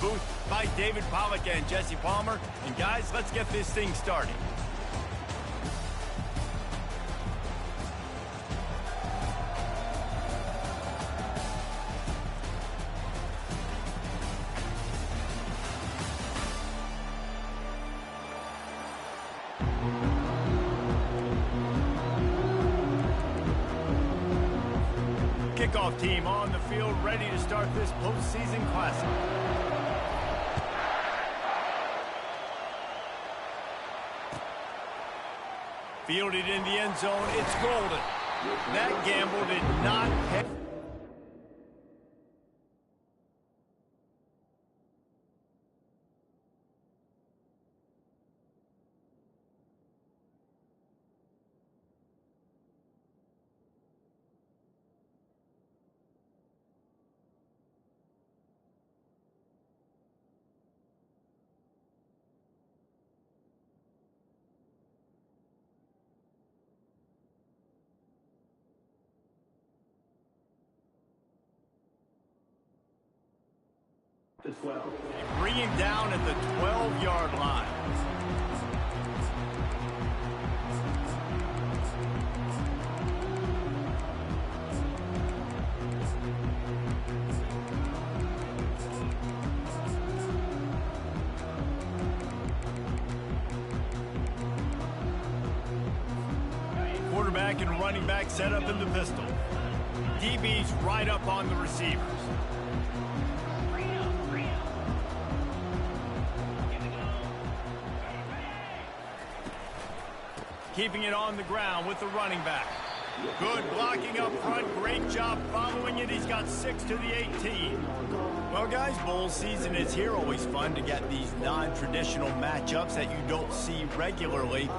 Booth by David Pollock and Jesse Palmer. And guys, let's get this thing started. Kickoff team on the field, ready to start this postseason classic. Fielded in the end zone, it's golden. That gamble did not pay. The 12. They bring him down at the 12-yard line. Quarterback and running back set up in the pistol. DB's right up on the receivers. Keeping it on the ground with the running back. Good blocking up front. Great job following it. He's got 6 to the 18. Well, guys, bowl season is here. Always fun to get these non-traditional matchups that you don't see regularly.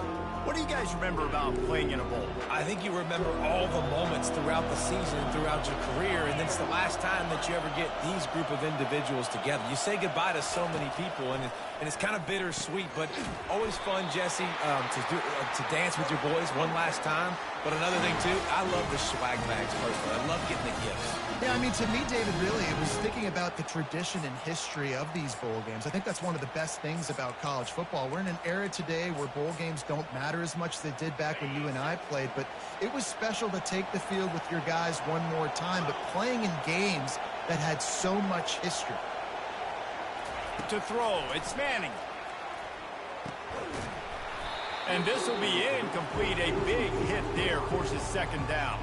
What do you guys remember about playing in a bowl? I think you remember all the moments throughout the season and throughout your career, and it's the last time that you ever get these group of individuals together. You say goodbye to so many people, and it's kind of bittersweet, but always fun, Jesse, to dance with your boys one last time. But another thing, too, I love the swag bags personally. I love getting the gifts. Yeah, I mean, to me, David, really, it was thinking about the tradition and history of these bowl games. I think that's one of the best things about college football. We're in an era today where bowl games don't matter as much as they did back when you and I played, but it was special to take the field with your guys one more time, but playing in games that had so much history. To throw, it's Manning. And this will be incomplete. A big hit there, forces second down.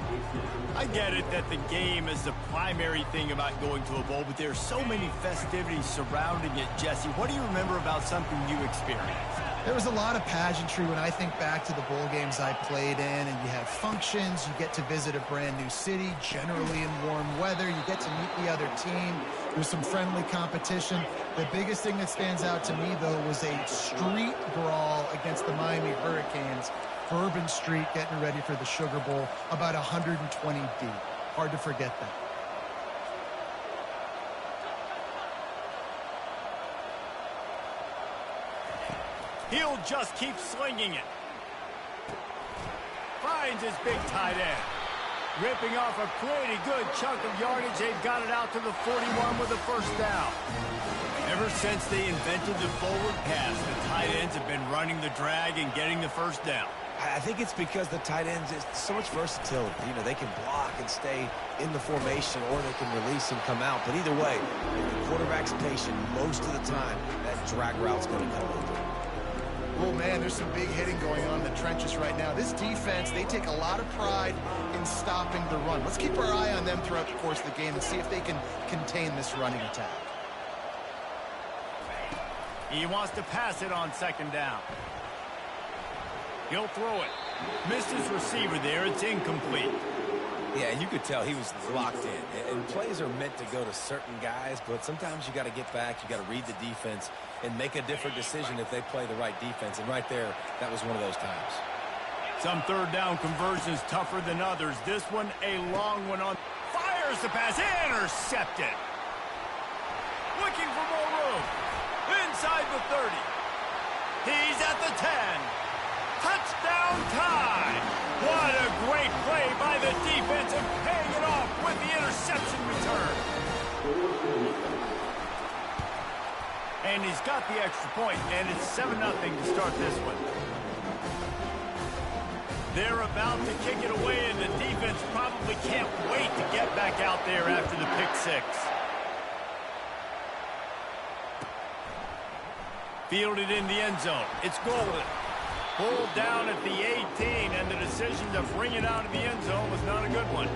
I get it that the game is the primary thing about going to a bowl, but there's so many festivities surrounding it, Jesse. What do you remember about something you experienced? There was a lot of pageantry when I think back to the bowl games I played in, and you have functions, you get to visit a brand new city, generally in warm weather, you get to meet the other team, there's some friendly competition. The biggest thing that stands out to me, though, was a street brawl against the Miami Hurricanes, Bourbon Street getting ready for the Sugar Bowl, about 120 deep. Hard to forget that. He'll just keep slinging it. Finds his big tight end. Ripping off a pretty good chunk of yardage. They've got it out to the 41 with a first down. Ever since they invented the forward pass, the tight ends have been running the drag and getting the first down. I think it's because the tight ends is so much versatility. You know, they can block and stay in the formation, or they can release and come out. But either way, if the quarterback's patient, most of the time, that drag route's going to come over. Oh, man, there's some big hitting going on in the trenches right now. This defense, they take a lot of pride in stopping the run. Let's keep our eye on them throughout the course of the game and see if they can contain this running attack. He wants to pass it on second down. He'll throw it. Missed his receiver there. It's incomplete. Yeah, you could tell he was locked in. And plays are meant to go to certain guys, but sometimes you got to get back, you got to read the defense, and make a different decision if they play the right defense. And right there, that was one of those times. Some third down conversions tougher than others. This one, a long one on. Fires the pass. Intercepted. Looking for more room. Inside the 30. He's at the 10. Touchdown time. What a great play by the defense and paying it off with the interception return. And he's got the extra point, and it's 7-0 to start this one. They're about to kick it away, and the defense probably can't wait to get back out there after the pick six. Fielded in the end zone. It's Golden. Pulled down at the 18, and the decision to bring it out of the end zone was not a good one.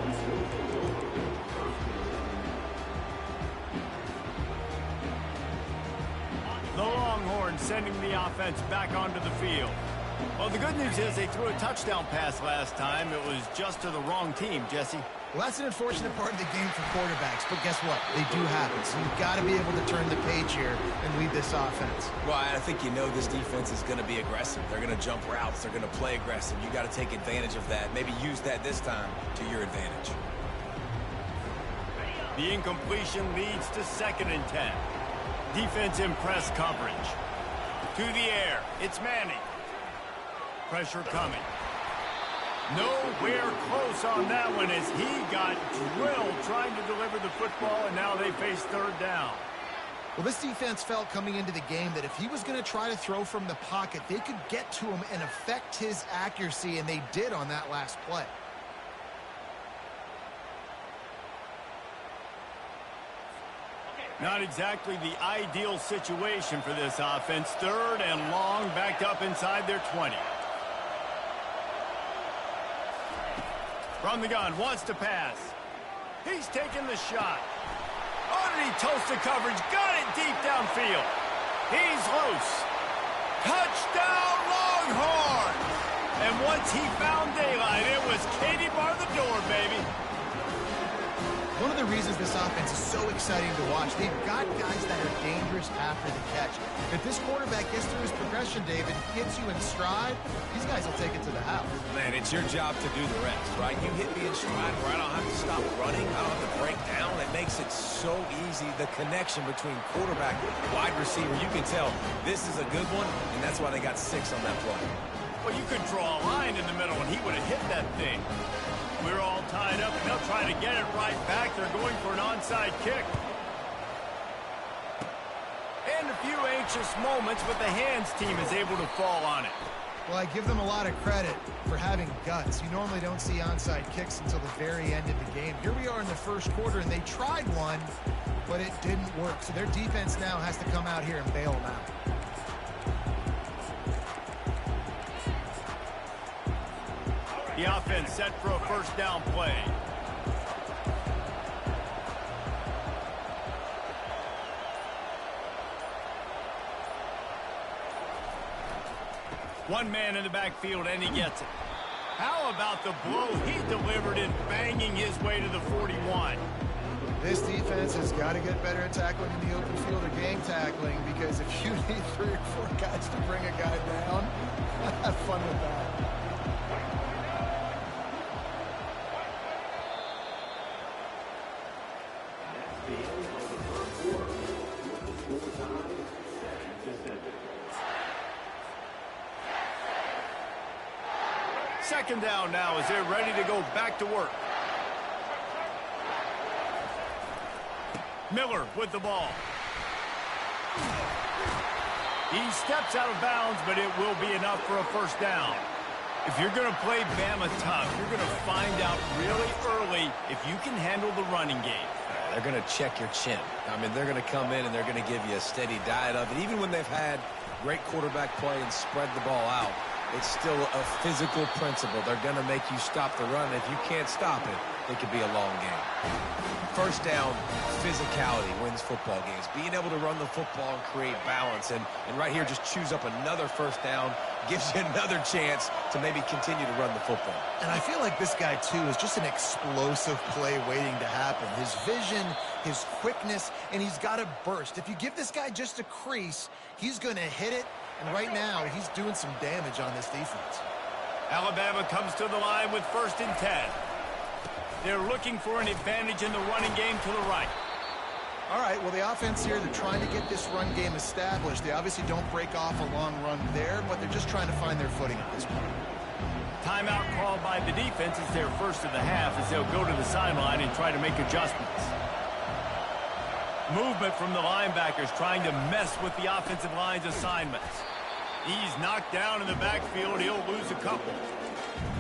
The Longhorns sending the offense back onto the field. Well, the good news is they threw a touchdown pass last time. It was just to the wrong team, Jesse. Well, that's an unfortunate part of the game for quarterbacks, but guess what? They do happen, so you've got to be able to turn the page here and lead this offense. Well, I think you know this defense is going to be aggressive. They're going to jump routes. They're going to play aggressive. You got to take advantage of that. Maybe use that this time to your advantage. The incompletion leads to 2nd and 10. Defense in press coverage. To the air. It's Manning. Pressure coming. Nowhere close on that one as he got drilled trying to deliver the football, and now they face 3rd down. Well, this defense felt coming into the game that if he was going to try to throw from the pocket, they could get to him and affect his accuracy, and they did on that last play. Not exactly the ideal situation for this offense. 3rd and long, backed up inside their 20. From the gun, wants to pass. He's taking the shot. Underneath toasted coverage, got it deep downfield. He's loose. Touchdown, Longhorns! And once he found daylight, it was Katie bar the door, baby. One of the reasons this offense is so exciting to watch, they've got guys that are dangerous after the catch. If this quarterback gets through his progression, David, gets you in stride, these guys will take it to the house. Man, it's your job to do the rest, right? You hit me in stride where I don't have to stop running. I don't have to break down. It makes it so easy. The connection between quarterback and wide receiver, you can tell this is a good one, and that's why they got 6 on that play. Well, you could draw a line in the middle, and he would have hit that thing. We're all tied up, and they'll try to get it right back. They're going for an onside kick. And a few anxious moments, but the hands team is able to fall on it. Well, I give them a lot of credit for having guts. You normally don't see onside kicks until the very end of the game. Here we are in the first quarter, and they tried one, but it didn't work. So their defense now has to come out here and bail them out. The offense set for a 1st down play. One man in the backfield, and he gets it. How about the blow he delivered in banging his way to the 41? This defense has got to get better at tackling in the open field or game tackling, because if you need 3 or 4 guys to bring a guy down, have fun with that. Second down now as they're ready to go back to work. Miller with the ball. He steps out of bounds, but it will be enough for a 1st down. If you're going to play Bama tough, you're going to find out really early if you can handle the running game. They're going to check your chin. I mean, they're going to come in and they're going to give you a steady diet of it. Even when they've had great quarterback play and spread the ball out, it's still a physical principle. They're going to make you stop the run. If you can't stop it, it could be a long game. 1st down, physicality wins football games. Being able to run the football and create balance. And right here, just choose up another 1st down, gives you another chance to maybe continue to run the football. And I feel like this guy, too, is just an explosive play waiting to happen. His vision, his quickness, and he's got a burst. If you give this guy just a crease, he's going to hit it. And right now, he's doing some damage on this defense. Alabama comes to the line with 1st and 10. They're looking for an advantage in the running game to the right. All right, well, the offense here, they're trying to get this run game established. They obviously don't break off a long run there, but they're just trying to find their footing at this point. Timeout called by the defense is their 1st of the half as they'll go to the sideline and try to make adjustments. Movement from the linebackers trying to mess with the offensive line's assignments. He's knocked down in the backfield. He'll lose a couple.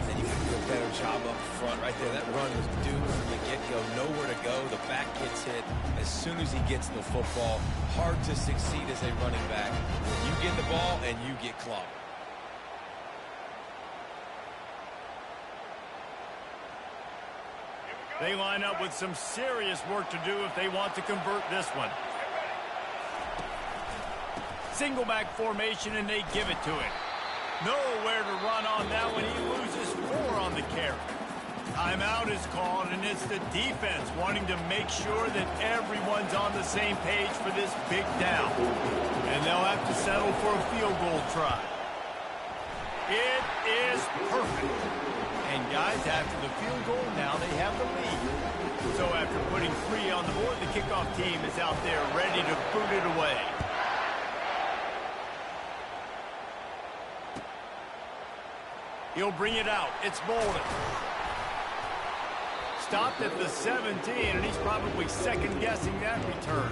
And you can do a better job up front right there. That run was doomed from the get-go. Nowhere to go. The back gets hit as soon as he gets the football. Hard to succeed as a running back when you get the ball and you get clogged. They line up with some serious work to do if they want to convert this one. Single back formation, and they give it to him. Nowhere to run on that one. He loses 4 on the carry. Timeout is called, and it's the defense wanting to make sure that everyone's on the same page for this big down. And they'll have to settle for a field goal try. It is perfect. And guys, after the field goal, now they have the lead. So after putting 3 on the board, the kickoff team is out there ready to boot it away. He'll bring it out. It's Bolden. Stopped at the 17, and he's probably second-guessing that return.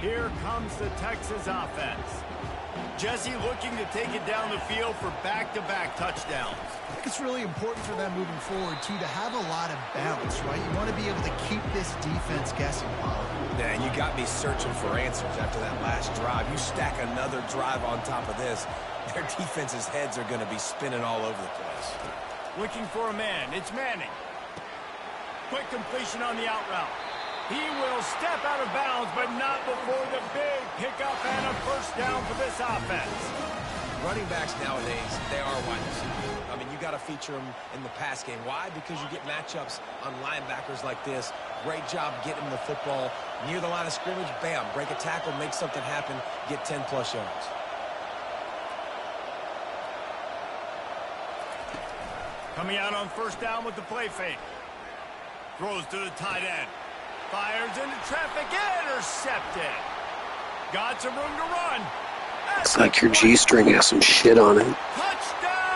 Here comes the Texas offense. Jesse looking to take it down the field for back-to-back touchdowns. I think it's really important for them moving forward, too, to have a lot of bounce, right? You want to be able to keep this defense guessing, Paul. Yeah, and you got me searching for answers after that last drive. You stack another drive on top of this, their defense's heads are going to be spinning all over the place. Looking for a man. It's Manning. Quick completion on the out route. He will step out of bounds, but not before the big pickup and a first down for this offense. Running backs nowadays, they are wide receivers. I mean, you got to feature them in the pass game. Why? Because you get matchups on linebackers like this. Great job getting the football near the line of scrimmage. Bam, break a tackle, make something happen, get 10-plus yards. Coming out on first down with the play fake. Throws to the tight end. Fires into traffic, intercepted. Got some room to run. Looks like your G-string has some shit on it. Touchdown!